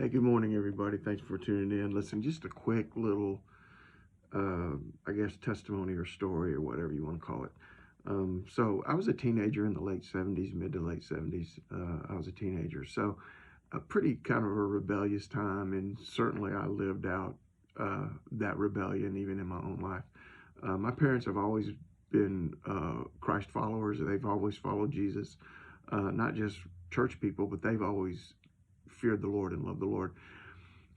Hey, good morning, everybody. Thanks for tuning in. Listen, just a quick little, I guess, testimony or story or whatever you want to call it. So I was a teenager in the late 70s, mid to late 70s. I was a teenager. So a pretty kind of a rebellious time. And certainly I lived out that rebellion even in my own life. My parents have always been Christ followers. They've always followed Jesus, not just church people, but they've always feared the Lord and loved the Lord.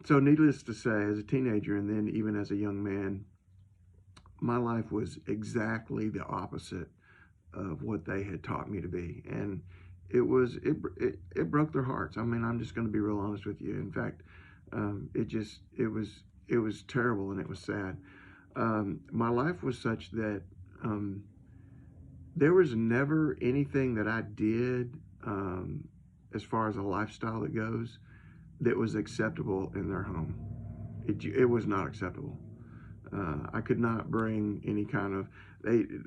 So needless to say, as a teenager and then even as a young man, my life was exactly the opposite of what they had taught me to be. And it broke their hearts. I mean, I'm just going to be real honest with you. In fact, it was terrible and it was sad. My life was such that there was never anything that I did as far as a lifestyle that goes that was acceptable in their home. It was not acceptable. I could not bring any kind of,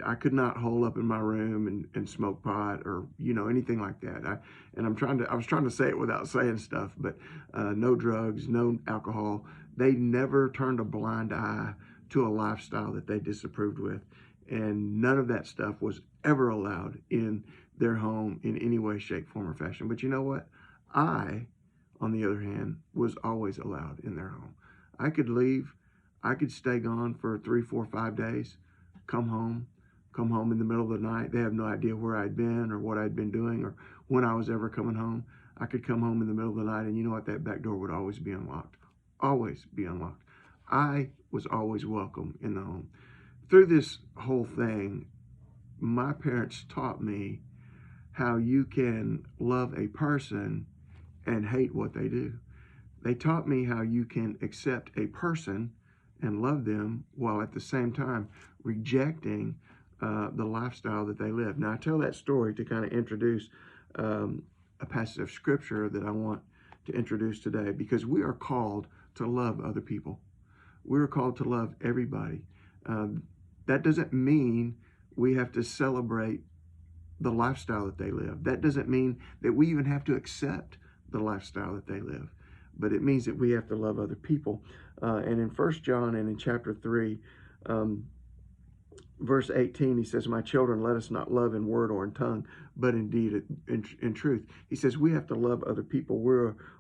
I could not hole up in my room and smoke pot or, anything like that. I was trying to say it without saying stuff, but no drugs, no alcohol. They never turned a blind eye to a lifestyle that they disapproved with. And none of that stuff was ever allowed in their home in any way, shape, form, or fashion. But you know what? I, on the other hand, was always allowed in their home. I could leave. I could stay gone for 3, 4, 5 days, come home in the middle of the night. They have no idea where I'd been or what I'd been doing or when I was ever coming home. I could come home in the middle of the night, and you know what? That back door would always be unlocked. Always be unlocked. I was always welcome in the home. Through this whole thing, my parents taught me how you can love a person and hate what they do. They taught me how you can accept a person and love them while at the same time rejecting the lifestyle that they live. Now, I tell that story to kind of introduce a passage of scripture that I want to introduce today, because we are called to love other people. We are called to love everybody. That doesn't mean we have to celebrate the lifestyle that they live. That doesn't mean that we even have to accept the lifestyle that they live, but it means that we have to love other people. And in 1 John and in chapter 3, verse 18, he says, "My children, let us not love in word or in tongue, but indeed in truth." He says we have to love other people. We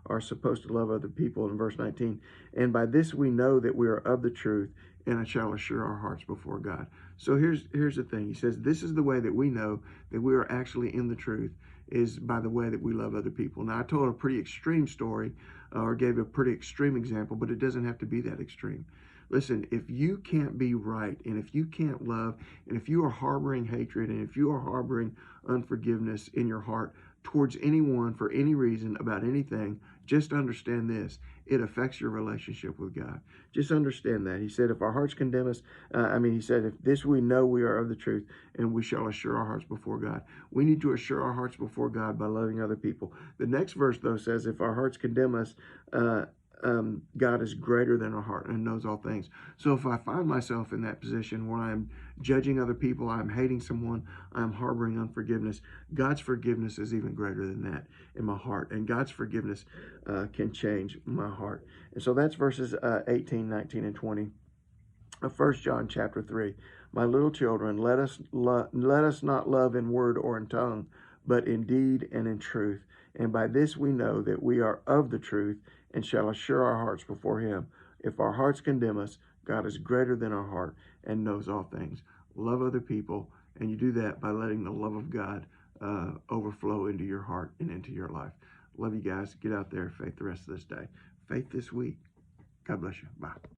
are supposed to love other people in verse 19. "And by this we know that we are of the truth, and it shall assure our hearts before God." So here's the thing. He says this is the way that we know that we are actually in the truth, is by the way that we love other people. Now, I told a pretty extreme story or gave a pretty extreme example, but it doesn't have to be that extreme. Listen, if you can't be right, and if you can't love, and if you are harboring hatred, and if you are harboring unforgiveness in your heart towards anyone for any reason about anything, just understand this. It affects your relationship with God. Just understand that. He said, if our hearts condemn us, he said, if this we know we are of the truth, and we shall assure our hearts before God. We need to assure our hearts before God by loving other people. The next verse, though, says, if our hearts condemn us, God is greater than our heart and knows all things. So if I find myself in that position where I'm judging other people, I'm hating someone, I'm harboring unforgiveness, God's forgiveness is even greater than that in my heart. And God's forgiveness can change my heart. And so that's verses 18, 19, and 20 of 1 John chapter 3. "My little children, let us not love in word or in tongue, but in deed and in truth. And by this we know that we are of the truth, and shall assure our hearts before him. If our hearts condemn us, God is greater than our heart and knows all things." Love other people, and you do that by letting the love of God overflow into your heart and into your life. Love you guys. Get out there, faith the rest of this day. Faith this week. God bless you. Bye.